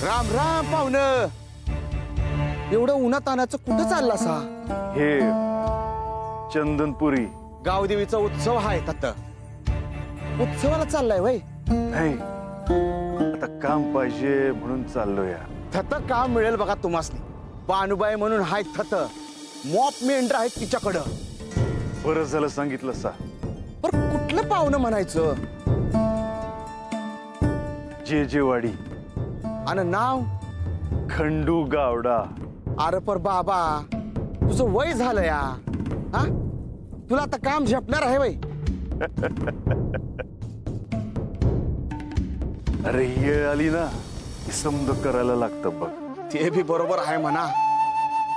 राम राम पाहुणं. एवढं उन्हात तानाचं कुठं चालला सा? हे चंदनपुरी गावदेवीचा उत्सव आहे तत. उत्सवाला चाललाय वय? नाही, आता काम पाहिजे म्हणून चाललोय. थत काम मिळेल बघा तुम्हासनी. बानुबाई म्हणून हाय थत. मॉप मेंढर आहेत तिच्याकडं. बरं झालं सांगितलं सा. पर कुठलं पाहुणं म्हणायचं? जेजेवाडी. आणि नाव? खंडू गावडा. अरे पर बाबा, तुझं वय झालं या. हा, तुला आता काम झेपणार आहे वय? अरे ये आली ना, ही समज करायला लागतं बघ. ते भी बरोबर आहे म्हणा.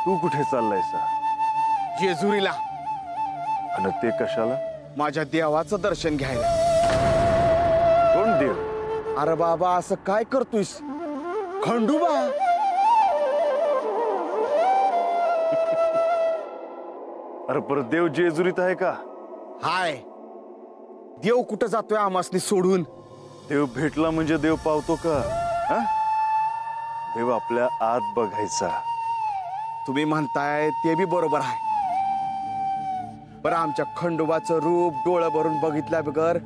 तू कुठे चाललायसा? जेजुरीला. आणि ते कशाला? माझ्या देवाचं दर्शन घ्यायला. कोण देव? अरे बाबा, असं काय करतोयस? खंडोबा. अरे परत देव जेजुरीत आहे का? हाय. देव कुठं जातोय आमासनी सोडून? देव भेटला म्हणजे देव पावतो का? हा? देव आपल्या आत बघायचा. तुम्ही म्हणताय ते बी बरोबर आहे. बरं, आमच्या खंडोबाचं रूप डोळं भरून बघितल्या बगर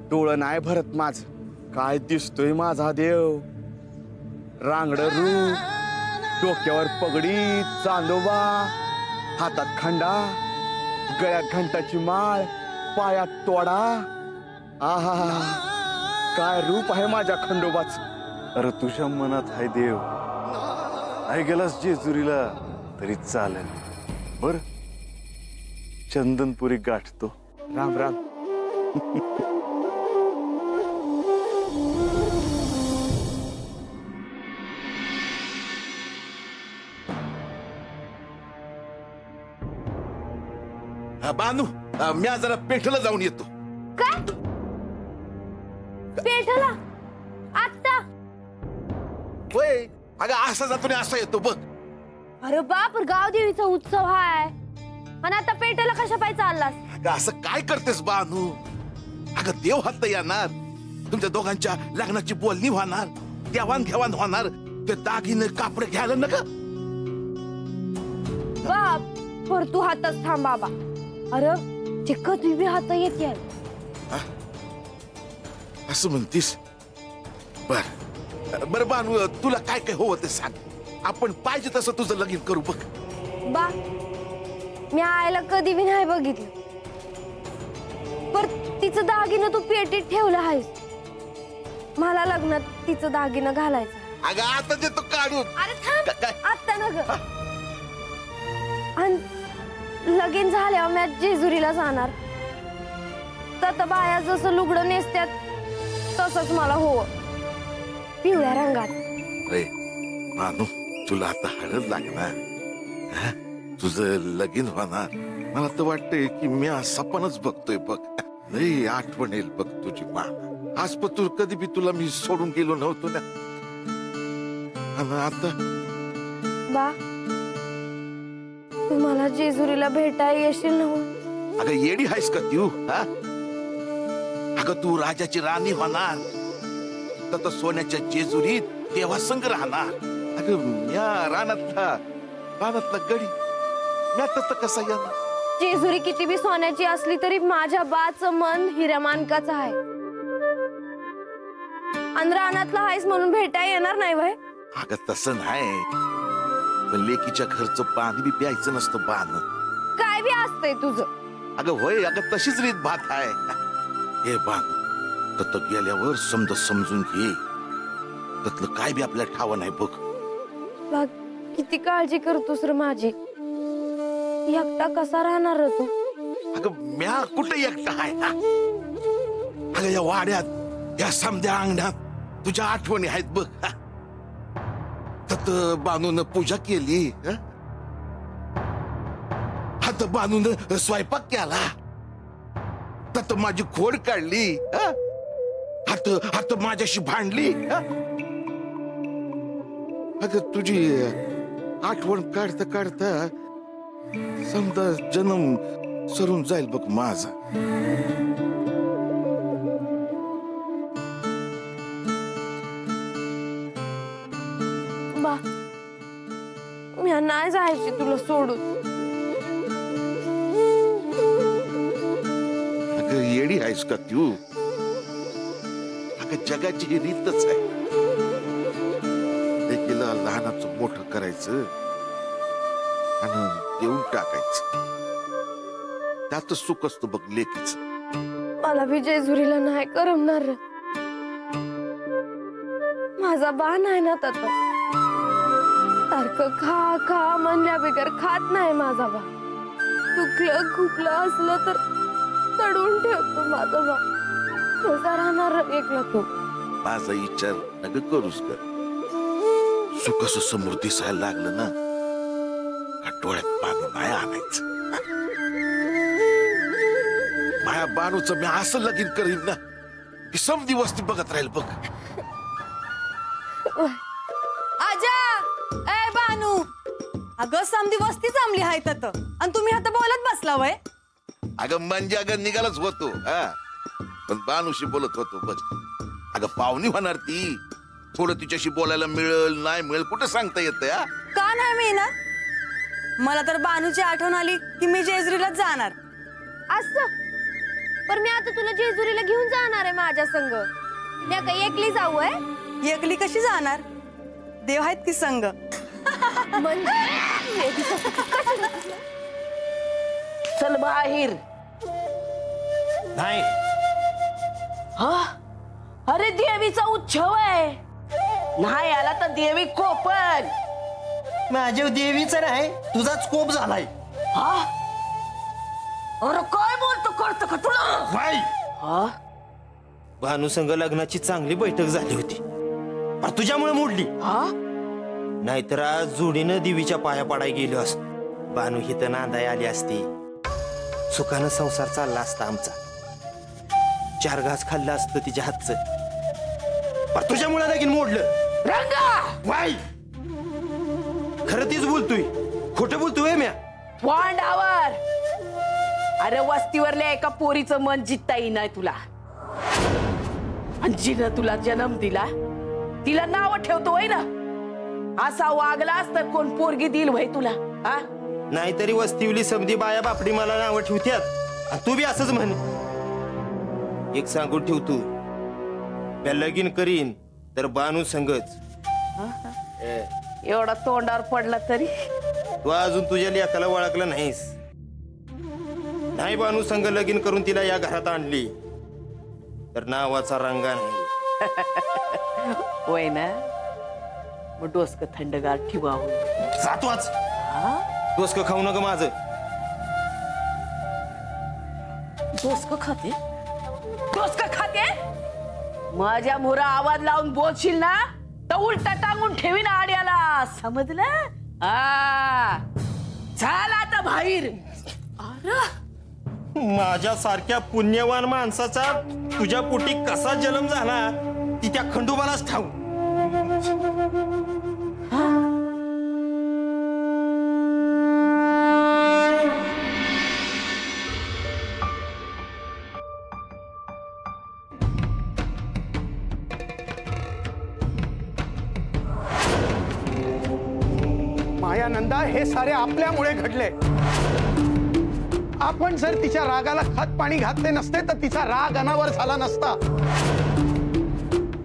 डोळं नाही भरत माझ. काय दिसतोय माझा देव. रांगड रूप, डोक्यावर पगडी, चांदोबा, हातात खंडा, गळ्यात घंटाची माळ, पायात तोडा. आहा, काय रूप आहे माझ्या खंडोबाच. अरे तुझ्या मनात आहे देव. नाही गेलास जेजुरीला तरी चालेल. बर, चंदनपुरी गाठतो. राम राम. बानू, मी आज जरा पेठला जाऊन येतो. काय? पेठला? आता? होय, अगं असा जातो आणि असा येतो बघ. अरे बाप, गावदेवीचा उत्सव हाय आणि आता पेठला कशा पाय चाललास? अगं असं काय करतेस बानू? अगं देव हात येणार, तुमच्या दोघांच्या लग्नाची बोलणी होणार, देवाण घेवाण होणार, ते दागिने कापड घ्यायला नका बाप. पर तू हातच थांब बाबा. अरे ते कधी बी हात येते. असं म्हणतीस? बर बर बानू, तुला काय काय हवं ते सांग. आपण पाहिजे तसं तुझं लगीन करू बघ. बा, मी आईला कधी बी नाही बघितलं. पर तिचं दागिनं तू पेटीत ठेवलं आहेस. मला लग्नात तिचं दागिनं घालायचं. अगं आता देतो काढून. अरे थांब, काय? आता न ग. लगीन झाल्यावर मी जेजुरीला जाणार. तर बाया जसं लुगडं नेसत्यात तसंच मला हो, पिवळ्या रंगात. रे बानू, तुला आता हळद लागणार, तुझं लगीन होणार. मला तर वाटतंय की मी सपनच बघतोय बघ. नाही, आठवण येईल बघ तुझी मा. आज पण तू कधी बी तुला मी सोडून गेलो नव्हतो ना. आता बा, तू मला जेजुरीला भेटायला येशील ना? अगं येडी आहेस का तू? अगं तू राजाची राणी होणार, तर सोन्याच्या जेजुरीत देवा संग राहणार. अगं या रानातला गडी मी आता कसा येणार? जेजुरी किती बी सोन्याची असली तरी माझ्या बाचं मन हिऱ्यामानकाचं आहे. आणि रानातला आहेस म्हणून भेटायला येणार नाही वय? अगं तसं नाही, पण लेकीच्या घरचं पाणी बी प्यायचं नसतं बाण. काय बी असतंय तुझं? अगं होय, अगं तशीच रीत भात आहे. हे बाण तर गेल्यावर समजून घे. त्यातलं काय बी आपल्याला ठाव नाही बघ. किती काळजी करतोस रे माझी. एकटा कसा राहणार रे तू? अगं म्या कुठे एकटा आहे? अगं या वाड्यात, या समद्या अंगणात तुझ्या आठवणी आहेत बघ. तत बानून पूजा केली, हात बानून स्वयंपाक केला, तत माझी खोड काढली, हात माझ्याशी भांडली. अगं तुझी आठवण काढता काढता समजा जन्म सरून जाईल बघ माझा. नाही जायची तुला सोडून. अगं येडी आहेस का तू? अगं जगाची ही रीतच आहे. लेकीला लहानाचं मोठं करायचं आणि देऊन टाकायचं. त्यातच सुख असतं बघ लेकीच. मला बी जेजुरीला नाही करमणार. माझा बा नाही ना तत. सारखं खा खा म्हणल्या बिगर खात नाही माझा बा. दुखलं खुपलं असलं तर चढवून ठेवतो माझा बा. कसा राहणार एकला तो? माझा विचार नग करूस कर. सुख असं समोर दिसायला लागलं ना का डोळ्यात पाणी नाही आणायचं. माया बानूचं मी असं लगीन करीन ना की समधी वस्ती बघत राहील बघ. आजा ए बानू, अगं समधी वस्ती जमली हाय तत आणि तुम्ही आता बोलत बसला वय. अगं म्हणजे अगं निघालच होतो हा, पण बानूशी बोलत होतो बघ. अगं पाहुणी होणार ती, थोडं तिच्याशी बोलायला मिळेल नाही मिळेल कुठं सांगता येत. का नाही मी ना, मला तर बानूची आठवण आली की मी जेजुरीलाच जाणार. असं पण मी आता तुला जेजुरीला घेऊन जाणार आहे माझ्या संग. मी काही एकली जाऊ आहे? एकली कशी जाणार? देव आहेत की संग. चल बाहेर. नाही. हा अरे देवीचा उत्सव आहे. नाही आला तर देवी कोपण. माझ्या देवीचा नाही तुझाच कोप झालाय. हा अरे काय बोलतो कळतं का तुला? बाई हा भानुसंग लग्नाची चांगली बैठक झाली होती, पण तुझ्यामुळे मोडली. हा नाहीतर आज जोडीनं देवीच्या पाया पडाय गेलो असतो. बानू हिथं नांदाय आली असती, सुखानं संसार चालला असता आमचा. 4 घास खाल्लं असतं तिच्या हातचं, पण तुझ्यामुळे लगीन मोडलं. रंगा वाई खरं तीच बोलतोय, खोटं बोलतोय म्या? वांडावर. अरे वस्तीवरल्या एका पोरीचं मन जित्ता येईना तुला. आणि जिनं तुला जन्म दिला तिला नाव ठेवतोय ना. असा वागलास तर कोण पोरगी दिल वय तुला? हा नाहीतरी वस्तीवली समधी बाया बापडी मला नावं ठेवत्यात, आणि तू बी असंच म्हण. एक सांगून ठेवतो, मी लगीन करीन तर बानू संगच. एवढा तोंडावर पडला तरी तू अजून तुझ्या लेकाला ओळखलं नाहीस. नाही बानू संग लगीन करून तिला या घरात आणली तर नावाचा रंगा नाही. होय ना. मग डोसक थंडगार ठेवा. जातोच डोसकं खाऊ नका माझं. डोसक खाते? डोसक खाते? माझ्या मुरा आवाज लावून बोलशील ना तर उलटा टांगून ठेवीन आड्याला. समजलं? हा झाला आता बाहेर. माझ्या सारख्या पुण्यवान माणसाचा तुझ्या पोटी कसा जन्म झाला ती त्या खंडोबालाच ठाऊ. मायानंदा, हे सारे आपल्यामुळे घडले. आपण जर तिच्या रागाला खत पाणी घातले नसते तर तिचा राग अनावर झाला नसता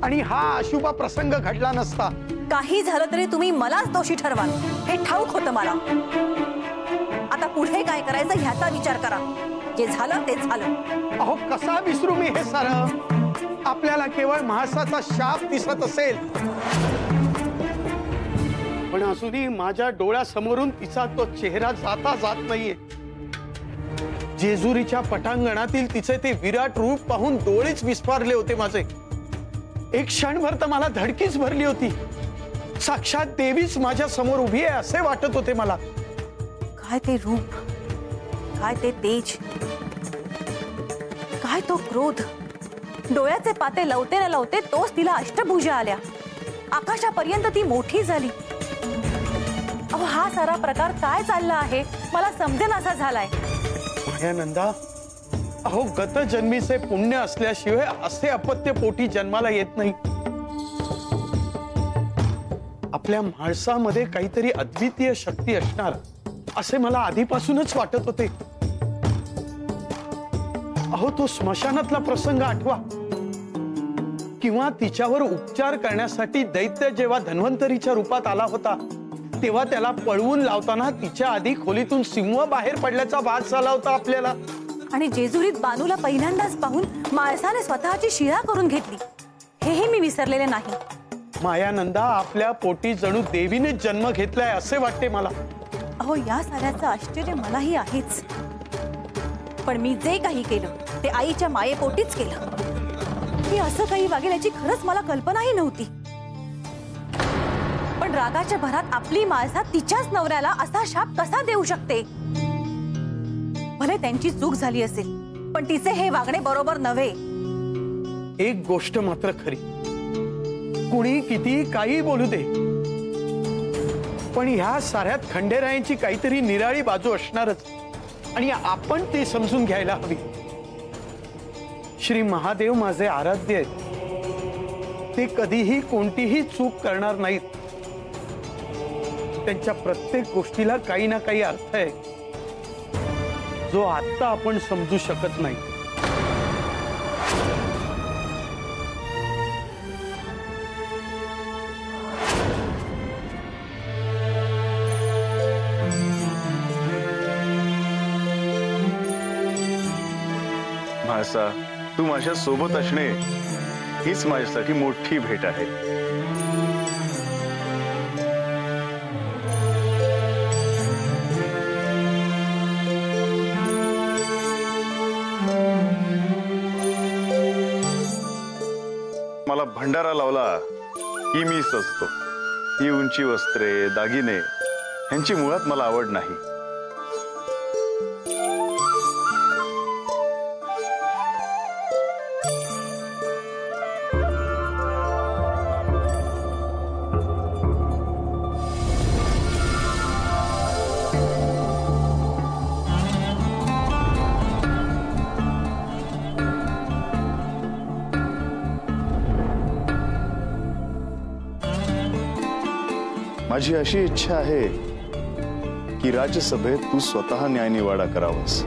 आणि हा अशुभ प्रसंग घडला नसता. काही झालं तरी तुम्ही मलाच दोषी ठरवाल हे ठाऊक होतं मला. आता पुढे काय करायचं ह्याचा विचार करा. जे झालं ते झालं. अहो कसा विसरू मी हे सारं? आपल्याला केवळ महासाचा शाप दिसत असेल, पण अजूनही माझ्या डोळ्यासमोरून तिचा तो चेहरा जाता जात नाहीये. जेजुरीच्या पटांगणातील तिचे ते विराट रूप पाहून डोळेच विस्फारले होते माझे. एक क्षणभर तर मला धडकीच भरली होती. साक्षात देवीच माझ्या समोर उभी आहे असे वाटत होते मला. काय ते रूप, काय ते तेज, काय तो क्रोध. डोळ्याचे पाते लवते न लवते तोच तिला अष्टभुजा आल्या. आकाशापर्यंत ती मोठी झाली. अहो हा सारा प्रकार काय चालला आहे मला समजेनासा झालाय. मायानंदा, अहो गत जन्मीचे पुण्य असल्याशिवाय असे अपत्य पोटी जन्माला येत नाही. आपल्या माणसामध्ये काहीतरी अद्वितीय शक्ती असणार असे मला आधीपासूनच वाटत होते. अहो, तो स्मशानातला प्रसंग आठवा, किंवा तिच्यावर उपचार करण्यासाठी दैत्य जेव्हा धन्वंतरीच्या रूपात आला होता तेव्हा त्याला पळवून लावताना तिच्या आधी खोलीतून सिंह बाहेर पडल्याचा वास झाला होता आपल्याला. आणि जेजुरीत बानूला पहिल्यांदाच पाहून माळसाने स्वतःची शिळा करून घेतली, हेही मी विसरलेले नाही. मायानंदा, आपल्या पोटी जणू देवीने जन्म घेतलाय असे वाटते मला. अहो, या साऱ्याचं आश्चर्य मलाही आहेच, पण मी जे काही केलं ते आईच्या मायेपोटीच केलं. मी असं काही वागेल याची खरंच मला कल्पनाही नव्हती. पण रागाच्या भरात आपली माळसा तिच्याच नवऱ्याला असा शाप कसा देऊ शकते? भले त्यांची चूक झाली असेल, पण तिचे हे वागणे बरोबर नव्हे. एक गोष्ट मात्र खरी, कुणी किती काही बोलू दे, पण ह्या साऱ्यात खंडेरायांची काहीतरी निराळी बाजू असणारच, आणि आपण ते समजून घ्यायला हवी. श्री महादेव माझे आराध्य आहेत. ते कधीही कोणतीही चूक करणार नाहीत. त्यांच्या प्रत्येक गोष्टीला काही ना काही अर्थ आहे, जो आता आपण समजू शकत नाही. म्हाळसा, तू माझ्या सोबत असणे हीच माझ्यासाठी मोठी भेट आहे. मला भंडारा लावला की मी सजतो. ही उंची वस्त्रे, दागिने यांची मुळात मला आवड नाही. माझी अशी इच्छा आहे की राज्यसभेत तू स्वतः न्यायनिवाडा करावास.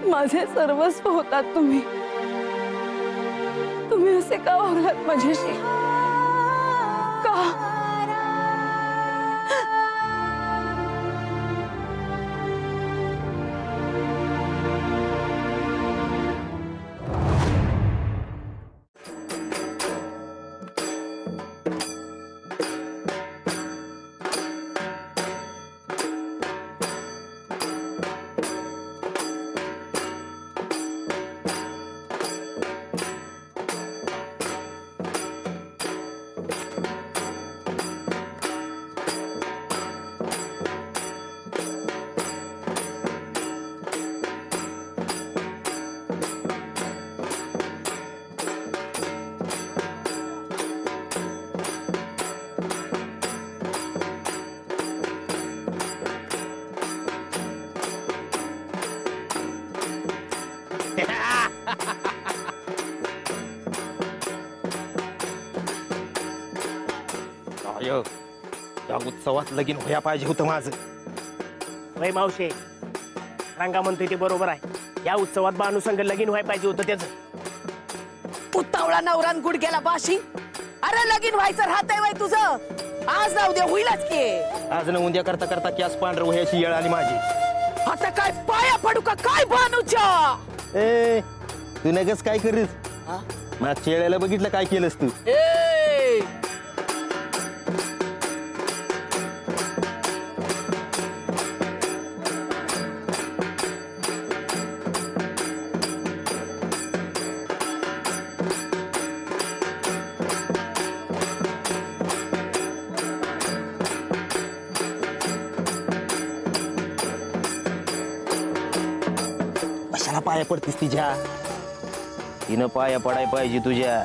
माझे सर्वस्व होतात तुम्ही तुम्ही असे का वागलात माझ्याशी का त्या उत्सवात लगीन व्हाया पाहिजे होतं माझं. वय मावशे रंगा म्हणतोय ते बरोबर आहे. या उत्सवात बानू संग लगीन व्हाय पाहिजे होतं त्याचं. उतावळा नवरान गुडघ्याला बाशी. अरे लगीन व्हायचं राहतंय वय तुझं. आज ना उद्या होईलच की. आज न उद्या करता करता कॅस पांढर व्हायची येळ आली माझी. आता काय पाया पडू का काय बानूच्या. ए तू नगच काय करीस मागच्या वेळेला बघितलं काय केलंस तू. कशाला पाया पडतीस तिच्या. तिनं पाया पडाय पाहिजे तुझ्या.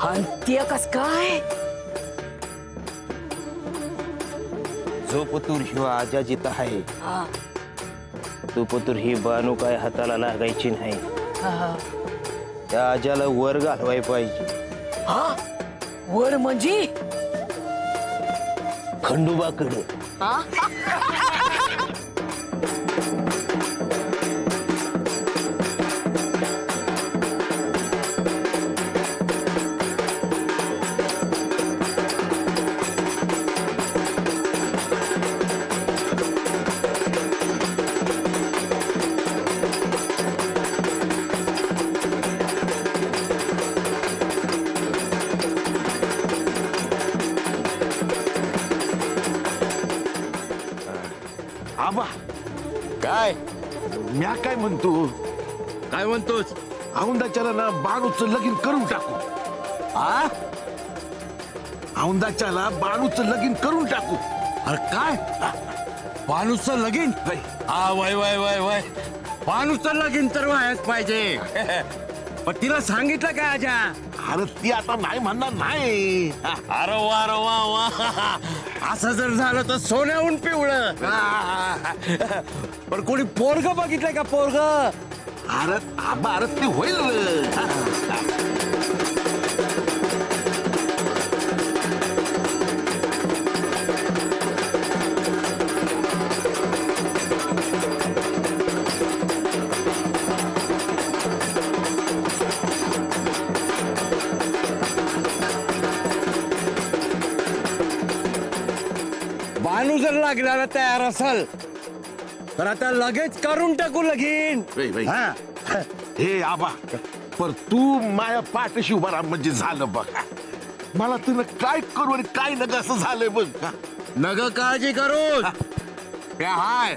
अंत्य कस काय. जो पतूर ह्यो आजा जिथं आहे तो पतूर ही बानू काय हाताला लागायची नाही. त्या आजाला वर घालवाय पाहिजे. वर म्हणजे खंडोबाकडे. आबा काय म्या काय म्हणतो. काय म्हणतोस. औंदाच्याला ना बाणूचं लगीन करून टाकू. औंदाच्याला बाणूचं लगीन करून टाकू. अरे काय बानूचं लगीन. वय वय वय वय बानूचं लगीन तर व्हायच पाहिजे. पण तिला सांगितलं काय आजा. अरे ती आता नाही म्हणणार नाही. अरे वा रे वा वा. असं जर झालं तर सोन्याहून पिवळं. पण कोणी पोरग बघितलंय का पोरग. अरे आबा अरे ते होईल. बानू जर लागल्याला तयार असेल तर आता लगेच करून टाकू लगीन. हे आबा पर तू माया पाठीशी उभा राहा म्हणजे झालं बघ. मला तुला काय करू आणि काय नग असं झालंय बघ. नग काळजी करू. हाय